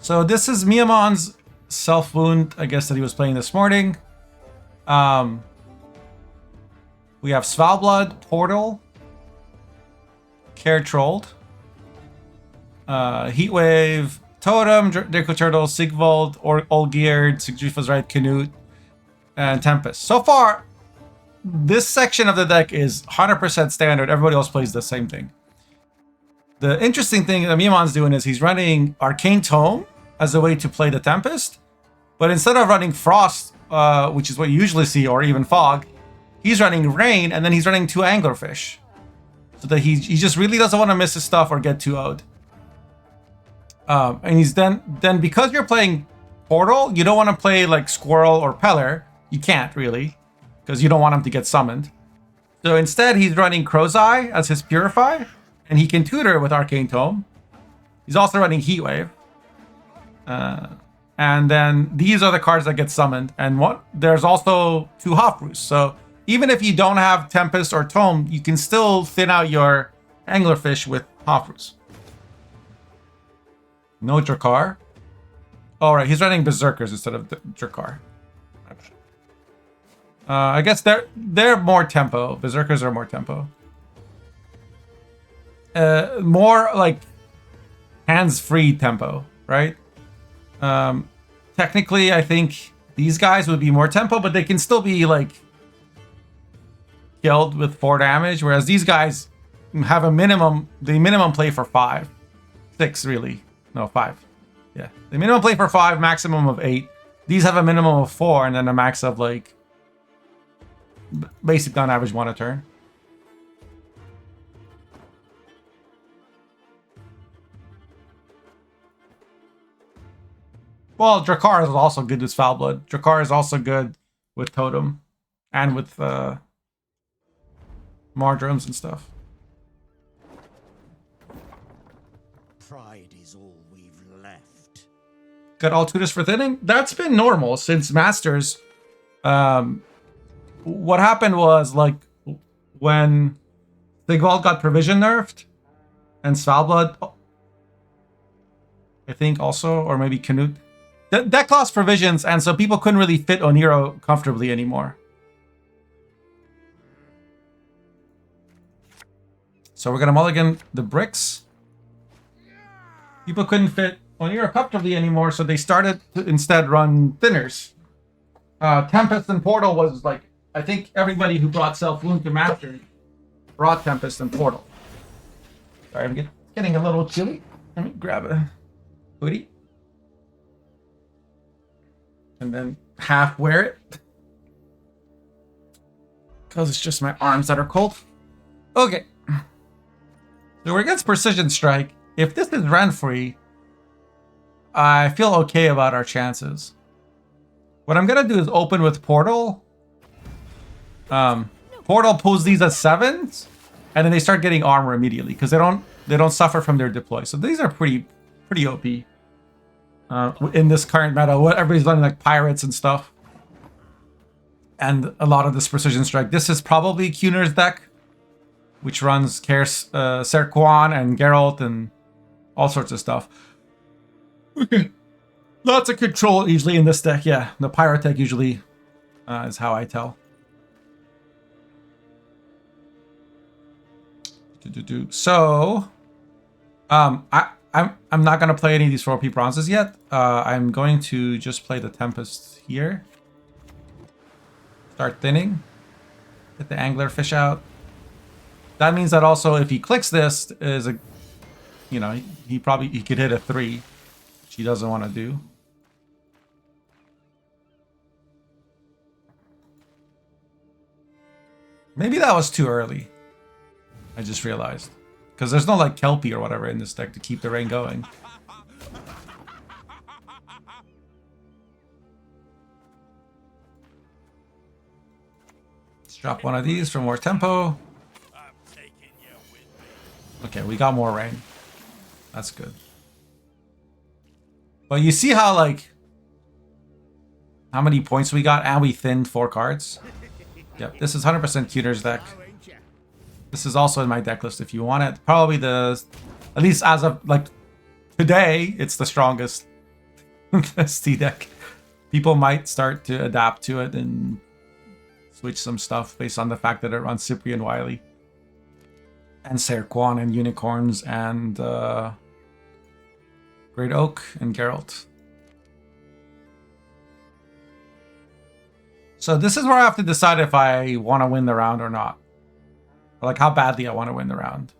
So this is Miyamon's self-wound, I guess, that he was playing this morning. We have Svalblood, Portal, Care Trolled, Heatwave, Totem, Draco Turtle, Sigvald, Olgierd, Sigjufa's Right, Canute, and Tempest. So far, this section of the deck is 100% standard. Everybody else plays the same thing. The interesting thing that Miyamon's doing is he's running Arcane Tome as a way to play the Tempest. But instead of running Frost, which is what you usually see, or even Fog, he's running Rain, and then he's running 2 Anglerfish. So that he just really doesn't want to miss his stuff or get 2-0'd. And he's then because you're playing Portal, you don't want to play like Squirrel or Peller. You can't really, because you don't want him to get summoned. So instead, he's running Crow's Eye as his Purify, and he can tutor with Arcane Tome. He's also running Heatwave. And then these are the cards that get summoned. And there's also 2 Hofroosts. So even if you don't have Tempest or Tome, you can still thin out your Anglerfish with Hofroost. No Drakkar. Oh, right, he's running Berserkers instead of Drakkar. I guess they're more tempo. Berserkers are more tempo. More like hands-free tempo, right? Technically, I think these guys would be more tempo, but they can still be like killed with 4 damage, whereas these guys have a minimum. The minimum play for 5, 6 really. No, 5. Yeah, the minimum play for 5, maximum of 8. These have a minimum of 4, and then a max of like basic on average 1 a turn. Well, Drakkar is also good with Foulblood. Drakkar is also good with Totem and with Mardrums and stuff. Pride is all we've left. Got all tutors for thinning? That's been normal since Masters. What happened was, like, when Sigvald got Provision nerfed, and Svalblood, I think also, or maybe Canute. Deck lost Provisions, and so people couldn't really fit Oniro comfortably anymore. So we're going to mulligan the bricks. People couldn't fit Oniro comfortably anymore, so they started to instead run thinners. Tempest and Portal was like, I think everybody who brought Self-Wound to Master brought Tempest and Portal. Sorry, I'm getting a little chilly. Let me grab a hoodie. And then half wear it. Because it's just my arms that are cold. Okay. So we're against Precision Strike. If this is run-free, I feel okay about our chances. What I'm going to do is open with Portal. Portal pulls these at 7s. And then they start getting armor immediately. Because they don't suffer from their deploy. So these are pretty OP. In this current meta, everybody's running like pirates and stuff, and a lot of this Precision Strike. This is probably Kuner's deck, which runs Ser Quan and Geralt and all sorts of stuff. Okay, lots of control usually in this deck. Yeah, the pirate deck usually is how I tell. So, I'm not going to play any of these 4P bronzes yet. I'm going to just play the Tempest here. Start thinning. Get the Anglerfish out. That means that also if he clicks this, is a, you know, he could hit a 3, which he doesn't want to do. Maybe that was too early. I just realized. Because there's no like Kelpie or whatever in this deck to keep the rain going. Let's drop one of these for more tempo. Okay, we got more rain. That's good. But you see how like how many points we got and we thinned 4 cards? Yep, this is 100% Cuter's deck. This is also in my deck list if you want it. Probably at least as of like today, it's the strongest SD deck. People might start to adapt to it and switch some stuff based on the fact that it runs Cyprian Wily and Serquan and Unicorns and Great Oak and Geralt. So this is where I have to decide if I want to win the round or not. Or like how badly I want to win the round.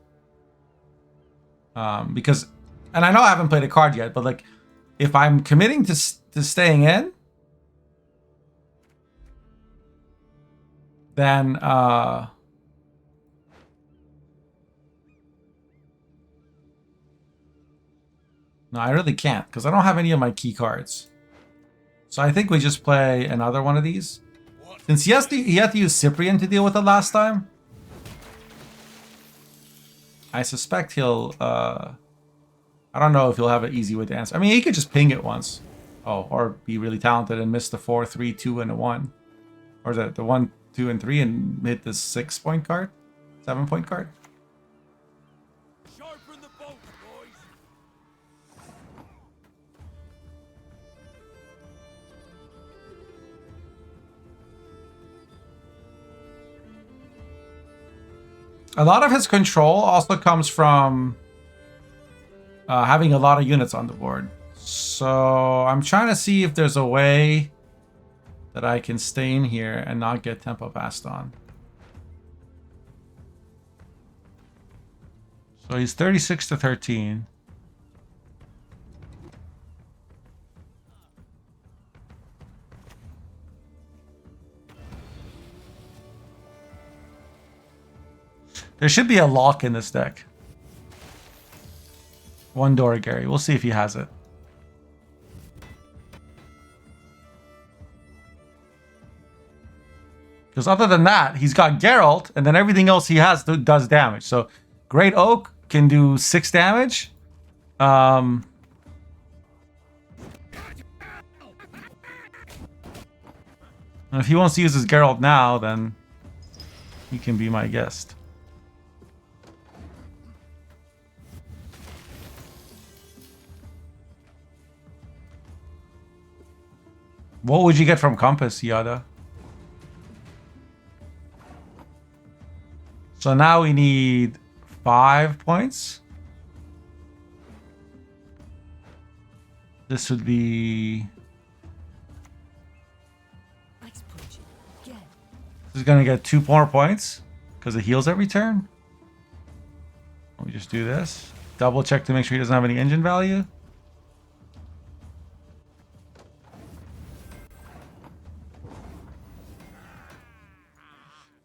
Because, and I know I haven't played a card yet, but like if I'm committing to staying in, then no, I really can't because I don't have any of my key cards. So I think we just play another one of these. Since he had to use Cyprian to deal with it last time, I suspect he'll I don't know if he'll have an easy way to answer. I mean, he could just ping it once. Oh, or be really talented and miss the 4, 3, 2, and a 1. Or the 1, 2, and 3 and hit the 6-point card? 7-point card? Sharpen the boat, boys. A lot of his control also comes from having a lot of units on the board. So I'm trying to see if there's a way that I can stay in here and not get tempo passed on. So he's 36 to 13. There should be a lock in this deck. One door, Gary. We'll see if he has it. Because other than that, he's got Geralt, and then everything else he has does damage. So Great Oak can do 6 damage. And if he wants to use his Geralt now, then he can be my guest. What would you get from Compass, Yada? So now we need 5 points. This would be... This is going to get 2 more points because it heals every turn. We just do this. Double check to make sure he doesn't have any engine value.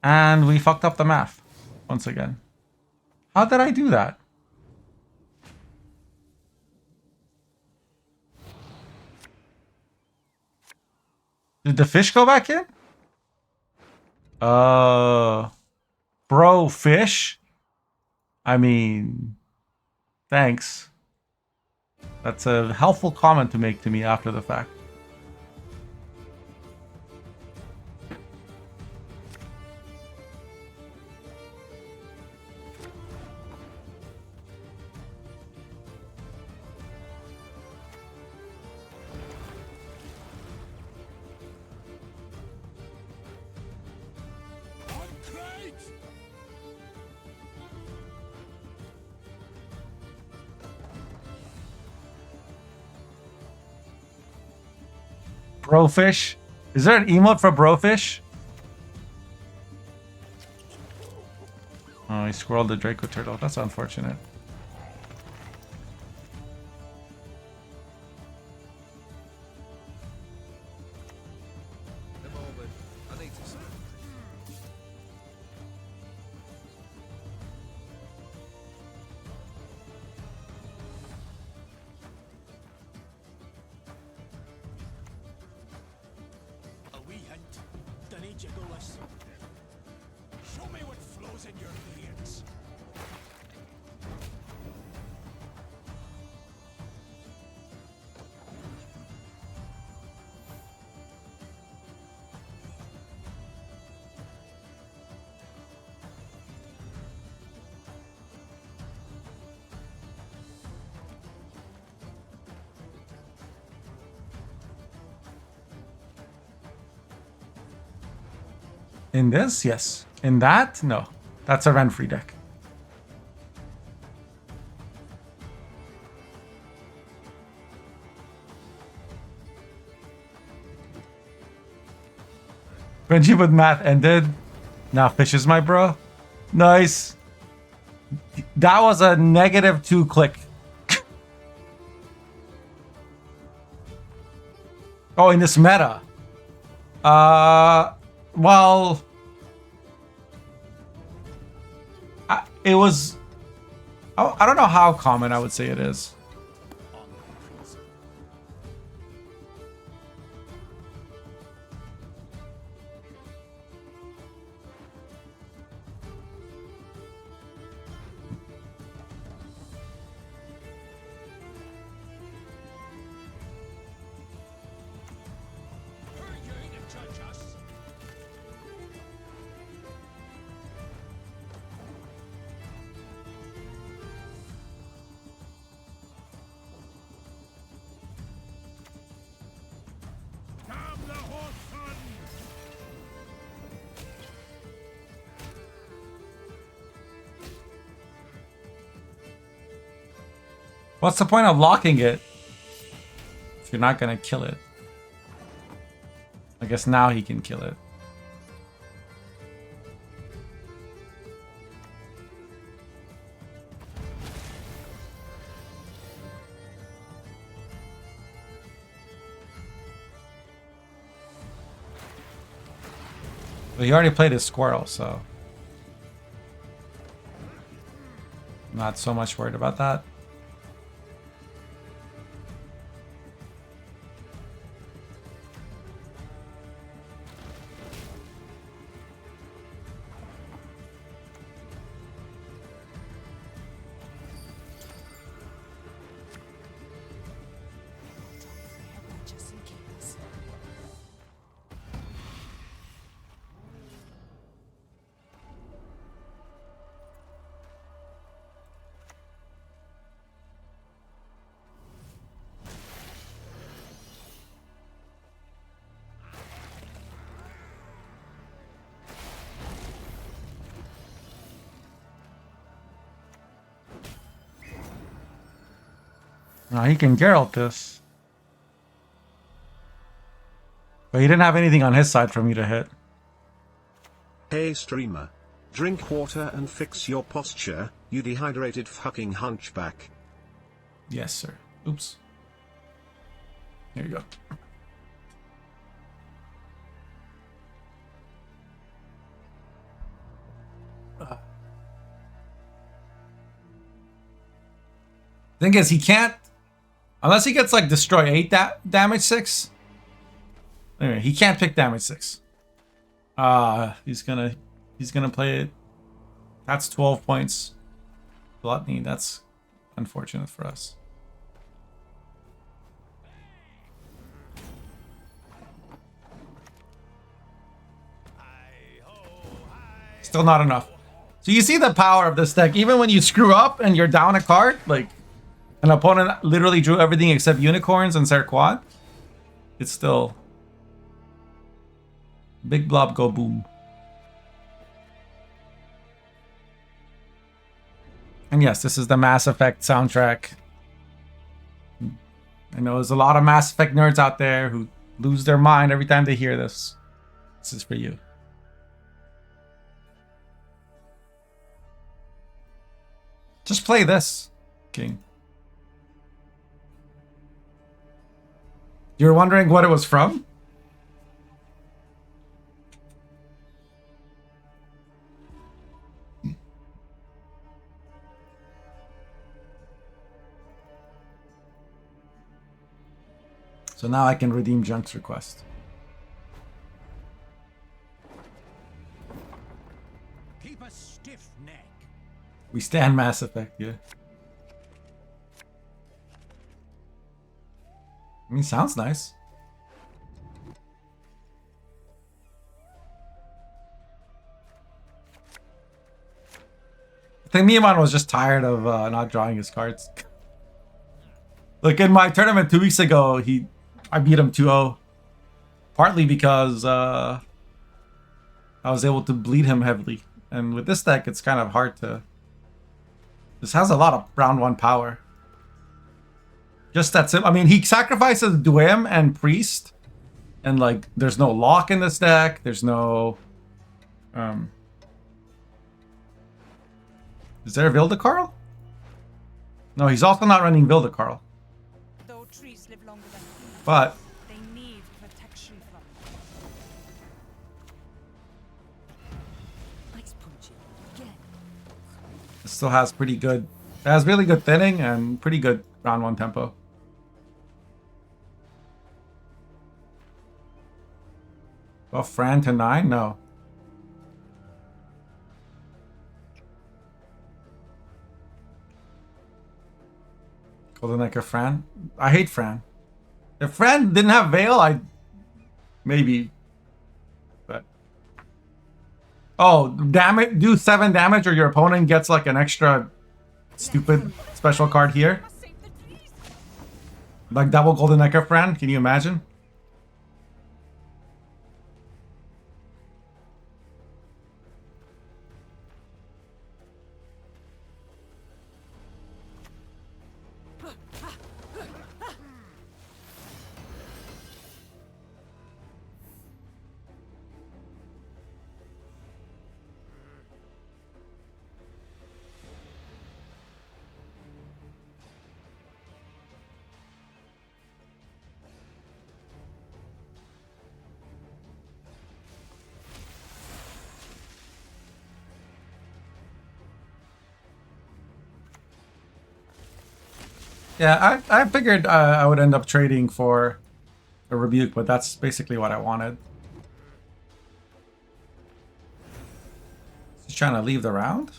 And we fucked up the math once again. How did I do that? Did the fish go back in? Bro, fish? I mean, thanks. That's a helpful comment to make to me after the fact. Brofish? Is there an emote for Brofish? Oh, he squirreled the Draco Turtle. That's unfortunate. In this? Yes. In that? No. That's a Renfree deck. Friendship with math ended. Now Fish is my bro. Nice. That was a -2 click. Oh, in this meta. Well, it was. I don't know how common I would say it is. What's the point of locking it if you're not gonna kill it? I guess now he can kill it. But he already played his squirrel, so not so much worried about that. Now he can Geralt this. But he didn't have anything on his side for me to hit. Hey streamer. Drink water and fix your posture, you dehydrated fucking hunchback. Yes, sir. Oops. Here you go. Thing is, he can't, unless he gets like destroy 8 damage 6. Anyway, he can't pick damage 6. He's gonna play it. That's 12 points. Gluttony. That's unfortunate for us. Still not enough. So you see the power of this deck. Even when you screw up and you're down a card, like an opponent literally drew everything except unicorns and Serquad, it's still big blob go boom. And yes, this is the Mass Effect soundtrack. I know there's a lot of Mass Effect nerds out there who lose their mind every time they hear this. This is for you. Just play this, King. You're wondering what it was from? So now I can redeem Junk's request. Keep a stiff neck. We stand Mass Effect, yeah. I mean, sounds nice. I think Miyamoto was just tired of not drawing his cards. Like in my tournament 2 weeks ago, I beat him 2-0. Partly because I was able to bleed him heavily. And with this deck, it's kind of hard to... This has a lot of round 1 power. Just that simple. I mean, he sacrifices Duem and Priest. And, like, there's no lock in this deck. There's no... Is there a Vildacarl? No, he's also not running Vildacarl. Though trees live longer than humans, But... they need protection from. Ice punching again. It still has pretty good... It has really good thinning and pretty good round 1 tempo. Oh, Fran to 9? No. Golden Necker Fran? I hate Fran. If Fran didn't have Veil, I'd... Maybe. But... Oh, damage, do 7 damage or your opponent gets like an extra stupid special card here. Like double Golden Necker Fran, can you imagine? Yeah, I figured I would end up trading for a Rebuke, but that's basically what I wanted. He's trying to leave the round?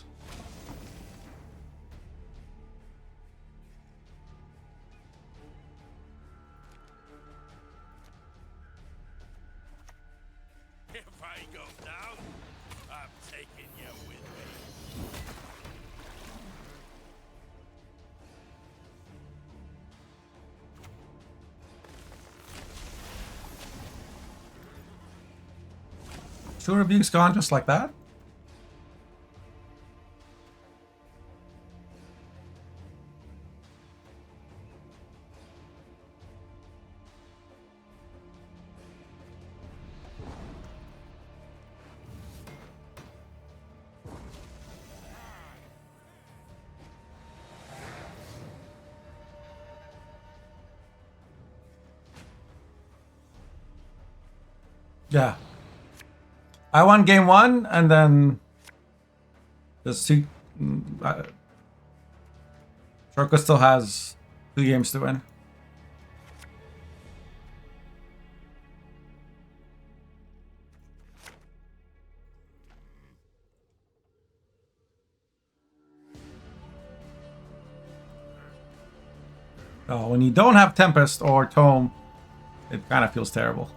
If I go down, I'm taking you with me. Two Rebukes gone just like that? Yeah. I won game 1, and then just see. Shorka still has 2 games to win. Oh, when you don't have Tempest or Tome, it kind of feels terrible.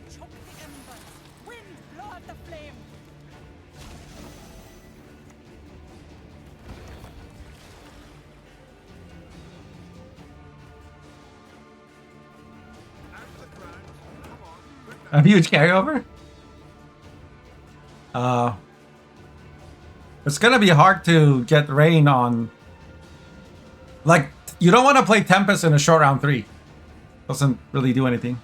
Choke the embers. Wind, blow out the flame. A huge carryover? It's gonna be hard to get Rain on. Like, you don't want to play Tempest in a short round 3. Doesn't really do anything.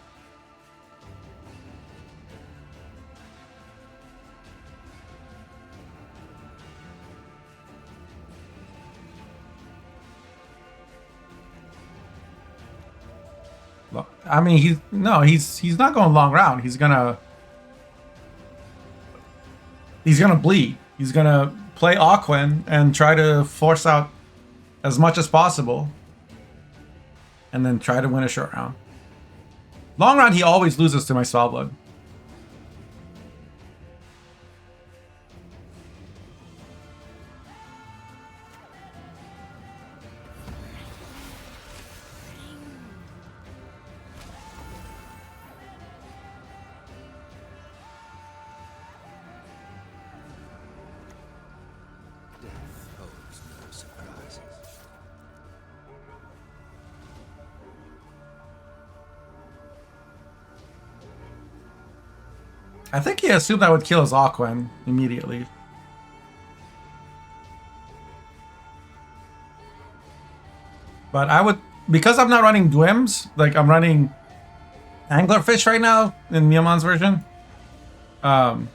I mean, he's not going long round. He's gonna bleed. He's gonna play Aquin and try to force out as much as possible, and then try to win a short round. Long round, he always loses to my Spellblood. I think he assumed I would kill his Aquan immediately. But I would, because I'm not running Dwims, like I'm running Anglerfish right now in Miamon's version. Um,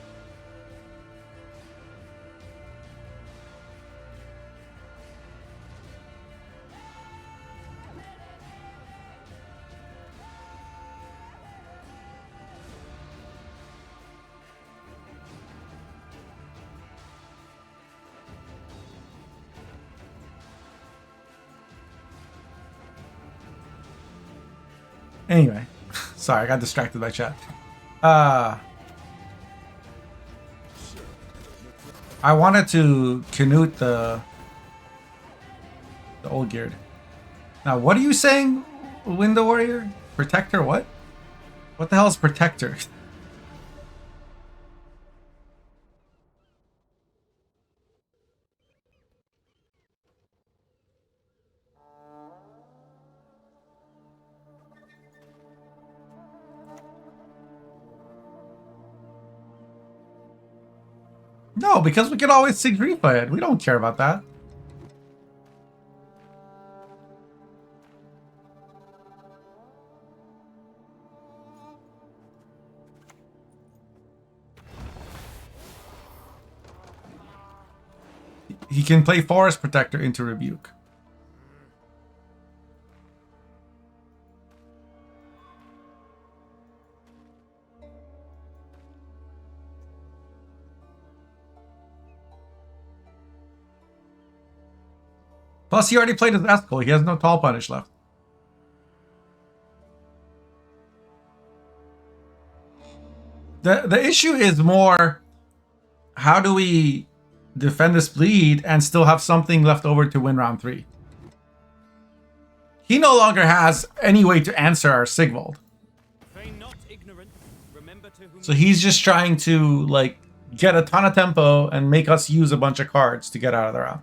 anyway, sorry, I got distracted by chat. I wanted to Canute the old geared. Now, what are you saying, Window Warrior? Protector what? What the hell is Protector? No, because we can always Sigrifa it. We don't care about that. He can play Forest Protector into Rebuke. Plus, he already played his Eskel. He has no Tall Punish left. The issue is more, how do we defend this bleed and still have something left over to win round 3? He no longer has any way to answer our Sigvald. Feign not ignorant. Remember to whom So he's just trying to like get a ton of tempo and make us use a bunch of cards to get out of the round.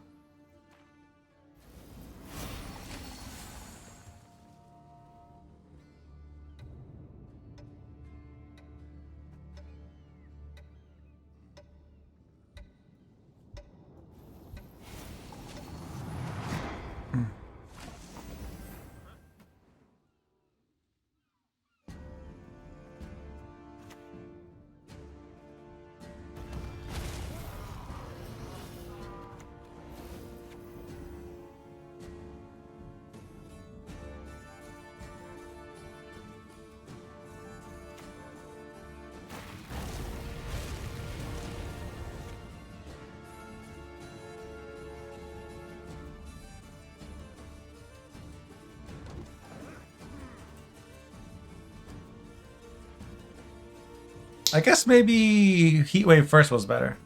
I guess maybe Heatwave first was better.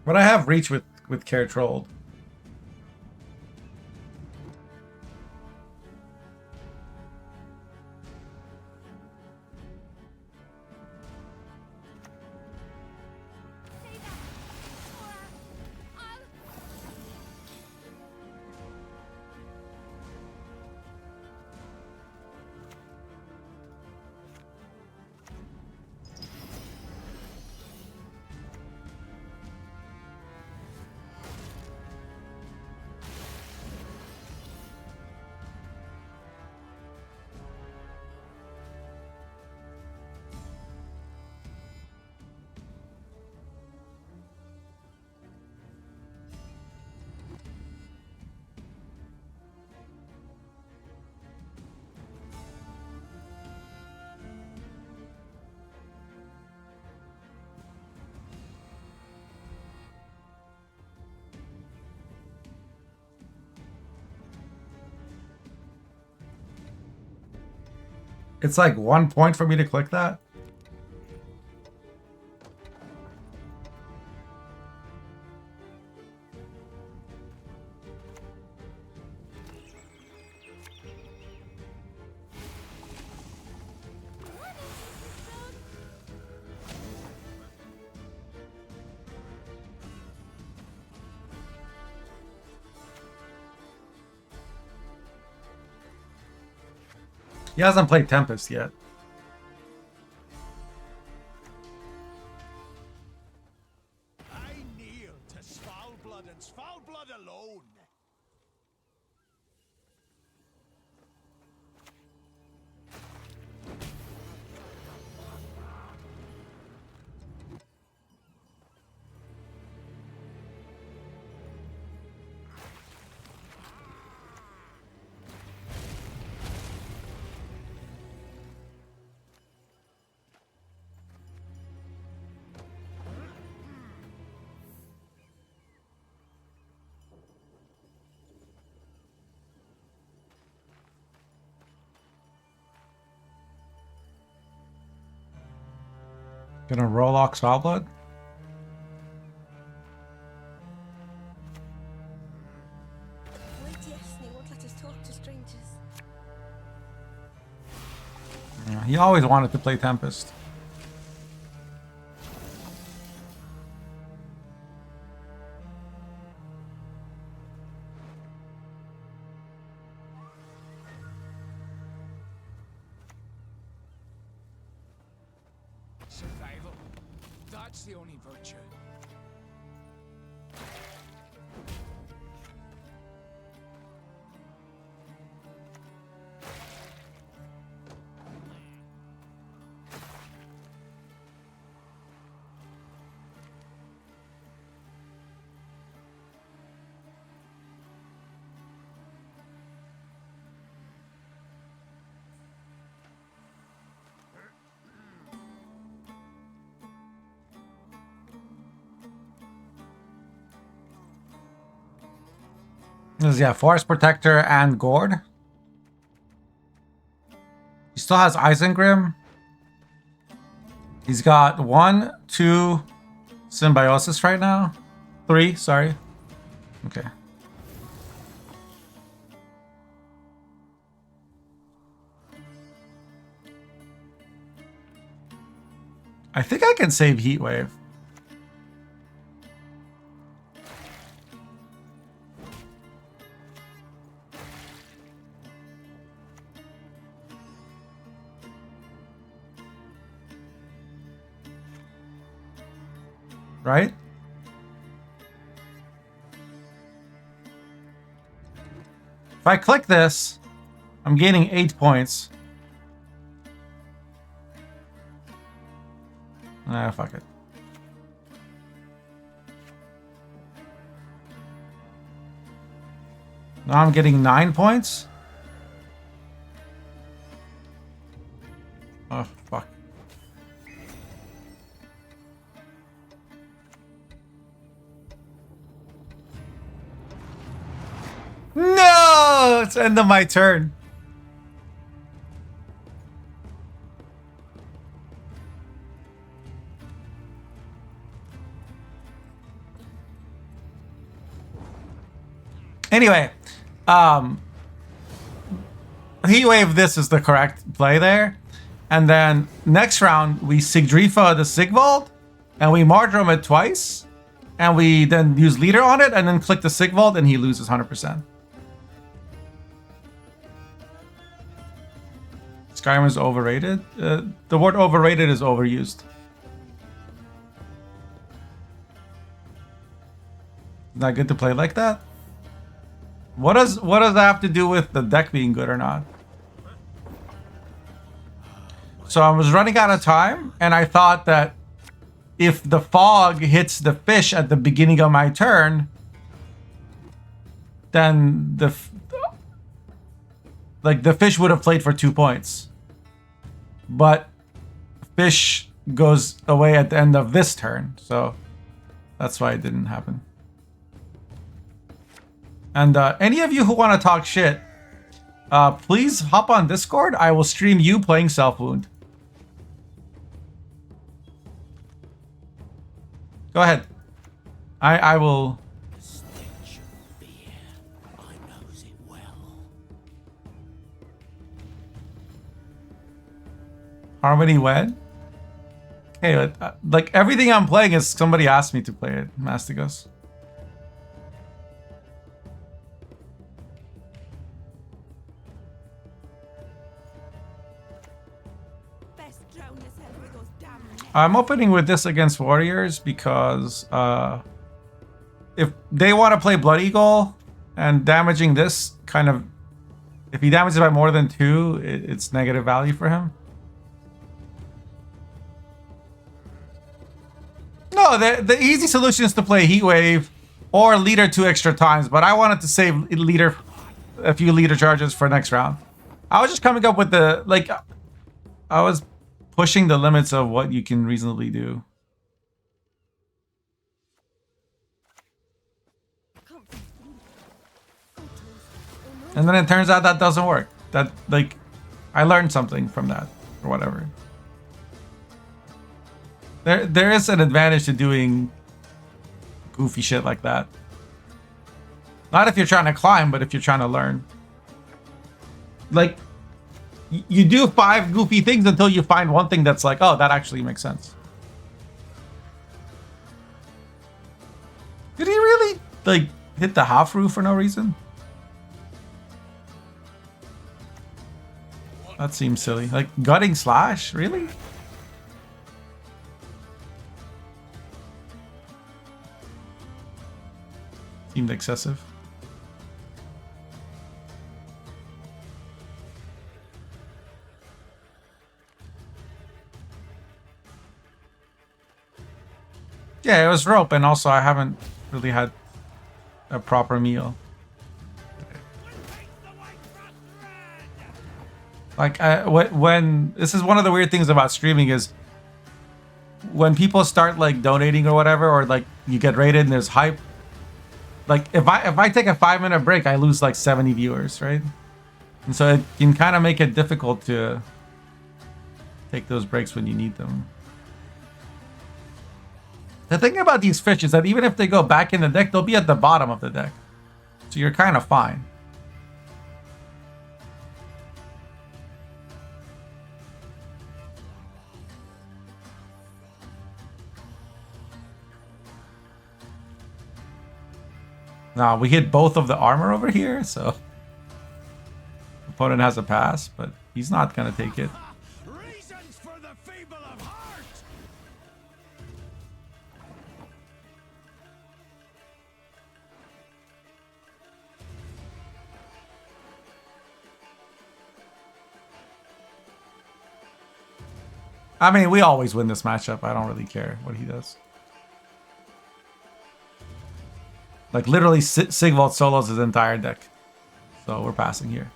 But I have reach with Care Trolled. It's like 1 point for me to click that. He hasn't played Tempest yet. I kneel to Svalblood and Svalblood alone. Gonna roll Ox Wildblood? Lady Esne won't let us talk to strangers. Yeah, he always wanted to play Tempest. Survival. That's the only virtue. Yeah, Forest Protector and Gourd. He still has Isengrim. He's got 1, 2 Symbiosis right now. 3, sorry. Okay. I think I can save Heatwave. Right? If I click this, I'm gaining 8 points. Ah, fuck it. Now I'm getting 9 points. Oh, fuck. No! It's the end of my turn. Anyway, Heatwave, this is the correct play there. And then next round, we Sigdrifa the Sigvald, and we Marjoram it twice. And we then use Leader on it, and then click the Sigvald, and he loses 100%. Skyrim is overrated. The word overrated is overused. Not good to play like that? What does that have to do with the deck being good or not? So I was running out of time, and I thought that if the fog hits the fish at the beginning of my turn, then the fish would have played for 2 points. But fish goes away at the end of this turn, so that's why it didn't happen. And any of you who want to talk shit, please hop on Discord. I will stream you playing Self Wound. Go ahead. I will. The stench of fear. I knows it well. Harmony Wed? Hey, like everything I'm playing is somebody asked me to play it, Mastigos. drown yourself with those damn nets. I'm opening with this against warriors because if they want to play Blood Eagle and damaging this kind of, if he damages by more than 2, it's negative value for him. No, the easy solution is to play Heat Wave or Leader 2 extra times, but I wanted to save Leader, a few Leader charges for next round. I was just coming up with the, like, I was pushing the limits of what you can reasonably do. And then it turns out that doesn't work. That, like, I learned something from that, or whatever. There is an advantage to doing goofy shit like that. Not if you're trying to climb, but if you're trying to learn. Like, you do 5 goofy things until you find one thing that's like, oh, that actually makes sense. Did he really, like, hit the half roof for no reason? That seems silly. Like, gutting slash? Really? Seemed excessive. Yeah, it was rope, and also I haven't really had a proper meal. Like, when this is one of the weird things about streaming is when people start like donating or whatever, or like you get rated and there's hype. Like if I take a 5-minute break, I lose like 70 viewers, right? And so it can kind of make it difficult to take those breaks when you need them. The thing about these fish is that even if they go back in the deck, they'll be at the bottom of the deck. So you're kind of fine. Now, we hit both of the armor over here, so opponent has a pass, but he's not going to take it. Reasons for the feeble of heart. I mean, we always win this matchup. I don't really care what he does. Like, literally, Sigvald solos his entire deck. So we're passing here.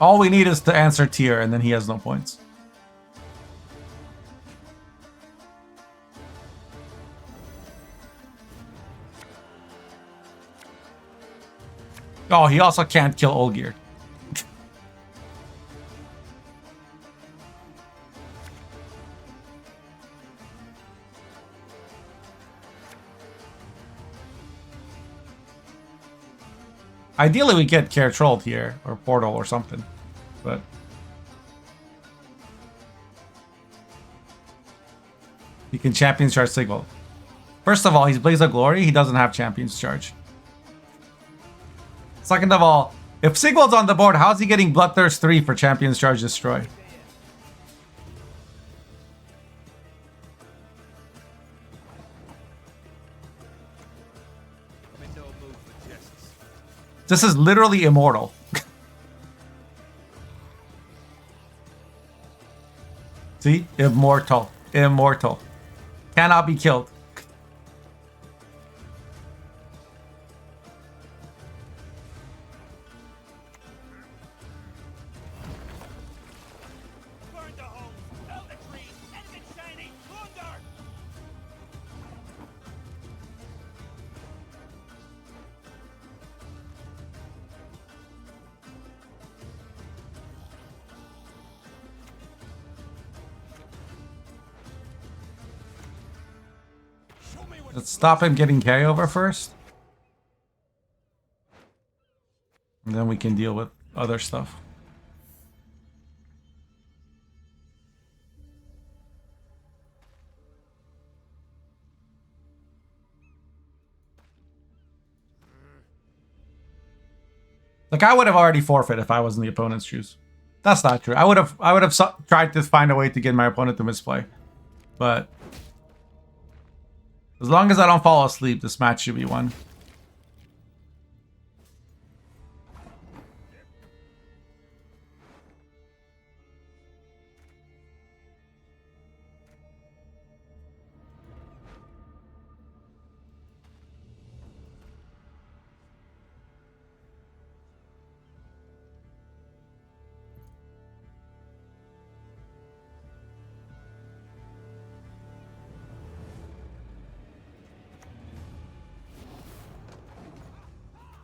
All we need is to answer tier, and then he has no points. Oh, he also can't kill Olgierd. Ideally, we get Care Trolled here, or Portal, or something. But he can Champions Charge Sigvald. First of all, he's Blaze of Glory. He doesn't have Champions Charge. Second of all, if Sigvald's on the board, how's he getting Bloodthirst 3 for Champions Charge Destroy? This is literally immortal. See? Immortal. Immortal. Cannot be killed. Burn the homes, out the trees, anything shiny, plunder. Let's stop him getting carryover first. And then we can deal with other stuff. Like, I would have already forfeit if I was in the opponent's shoes. That's not true. I would have tried to find a way to get my opponent to misplay. But as long as I don't fall asleep, this match should be won.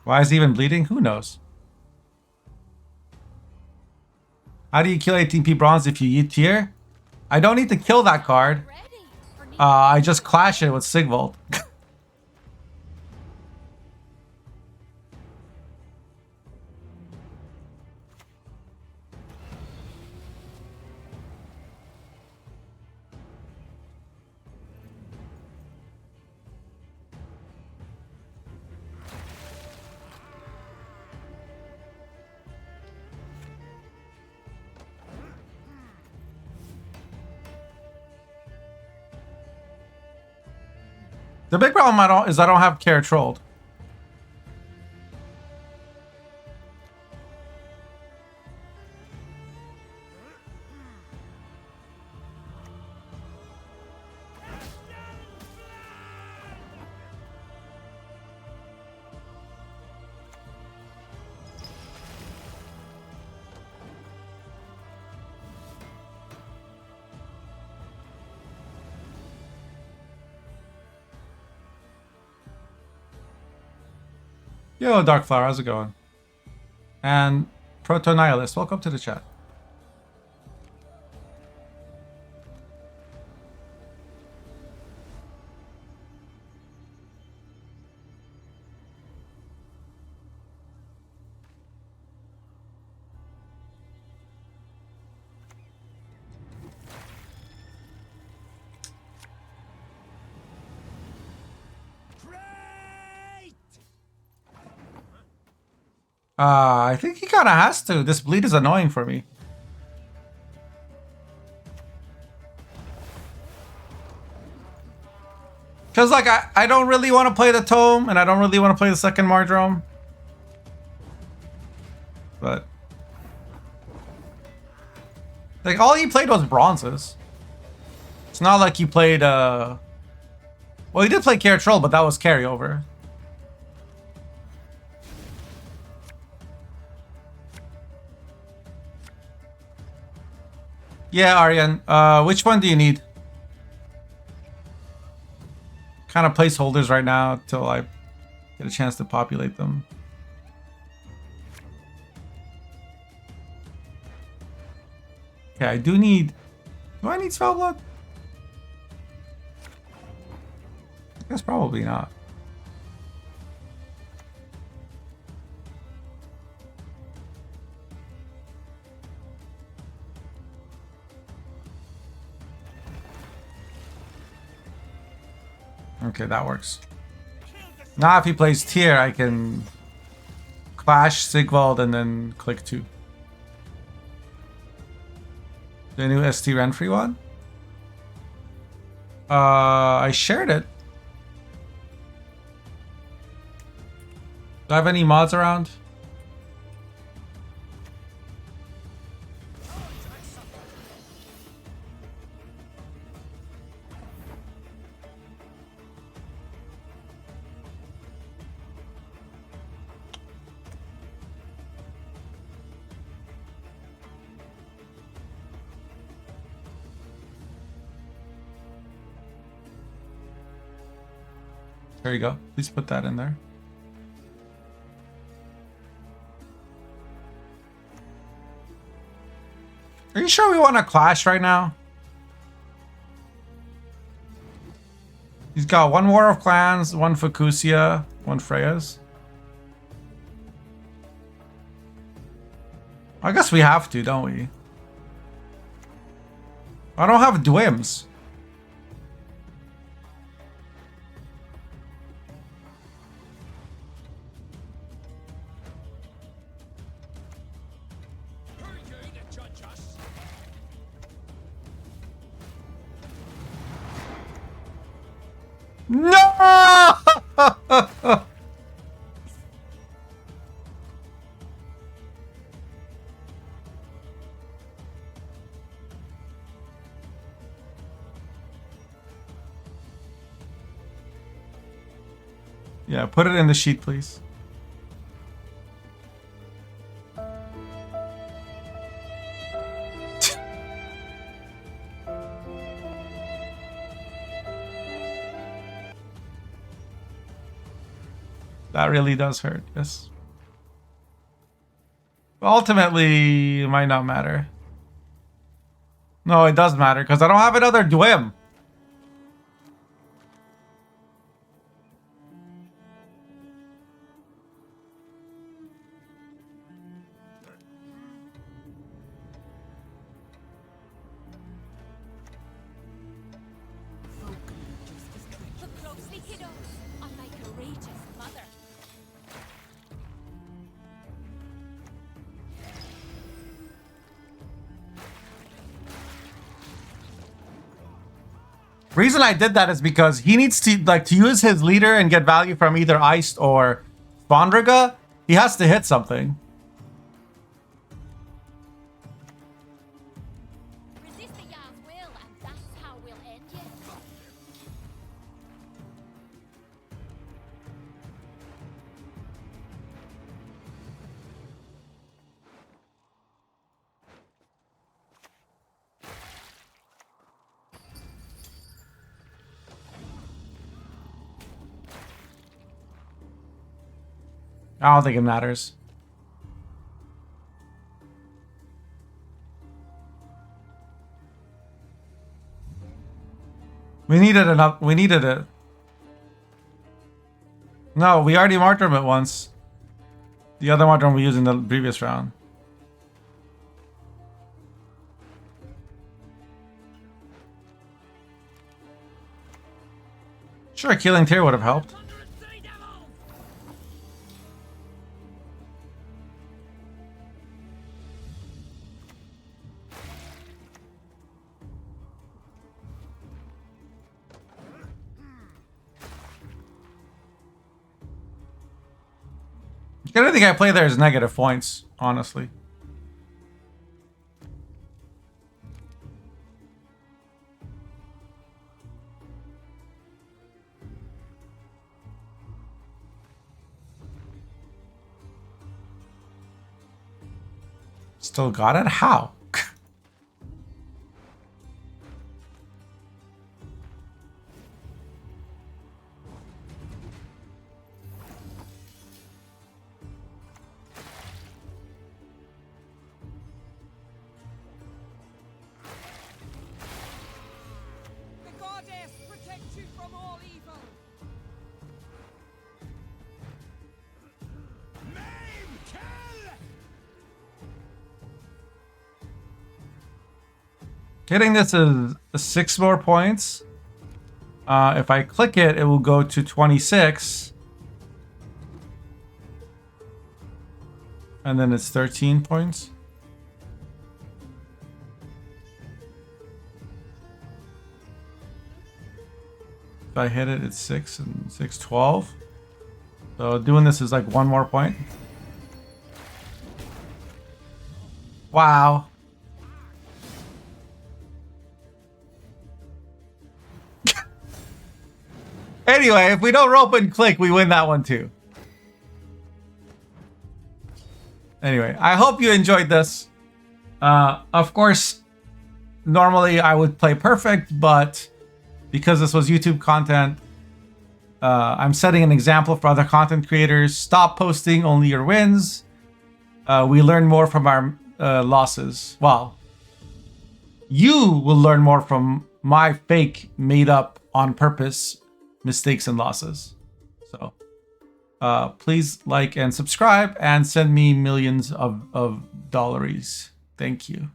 Why is he even bleeding? Who knows? How do you kill 18p bronze if you yeet tier? I don't need to kill that card. Ready for new I just clash it with Sigvald. The big problem is I don't have Care Trolled. Yo, Darkflower, how's it going? And Proto Nihilist, welcome to the chat. I think he kind of has to. This bleed is annoying for me. Because, like, I don't really want to play the Tome, and I don't really want to play the second Mardrome. But... like, all he played was bronzes. It's not like he played, well, he did play Care Troll, but that was carryover. Yeah, Aryan. Which one do you need? Kind of placeholders right now till I get a chance to populate them. Okay, I do need... do I need Spellblood? I guess probably not. Okay, that works. Now if he plays tier, I can clash Sigvald and then click 2. The new ST Renfree one? I shared it. Do I have any mods around? There you go. Please put that in there. Are you sure we want to clash right now? He's got one War of Clans, one Fukusia, one Freya's. I guess we have to, don't we? I don't have Dwims. No! Yeah, put it in the sheet, please. That really does hurt, yes. Ultimately, it might not matter. No, it does matter, because I don't have another Dwim. Look closely, kiddos, on my courageous mother. Reason I did that is because he needs to to use his leader and get value from either Iced or Spondriga. He has to hit something. Resist the Yar's will, and that's how we'll end you. I don't think it matters. We needed enough. We needed it. No, we already marked him it once. The other marker we used in the previous round. Sure, killing Tyr would have helped. Anything I play there is negative points, honestly. Still got it? How? The goddess protects you from all evil. Maim, kill! Getting this is 6 more points. If I click it, it will go to 26. And then it's 13 points. If I hit it, it's 6 and 6, 12. So doing this is like 1 more point. Wow. Anyway, if we don't rope and click, we win that one too. Anyway, I hope you enjoyed this. Of course, normally I would play perfect, but because this was YouTube content, I'm setting an example for other content creators. Stop posting only your wins. We learn more from our losses. Well, you will learn more from my fake, made up on purpose mistakes and losses. So please like and subscribe and send me millions of dollaries. Thank you.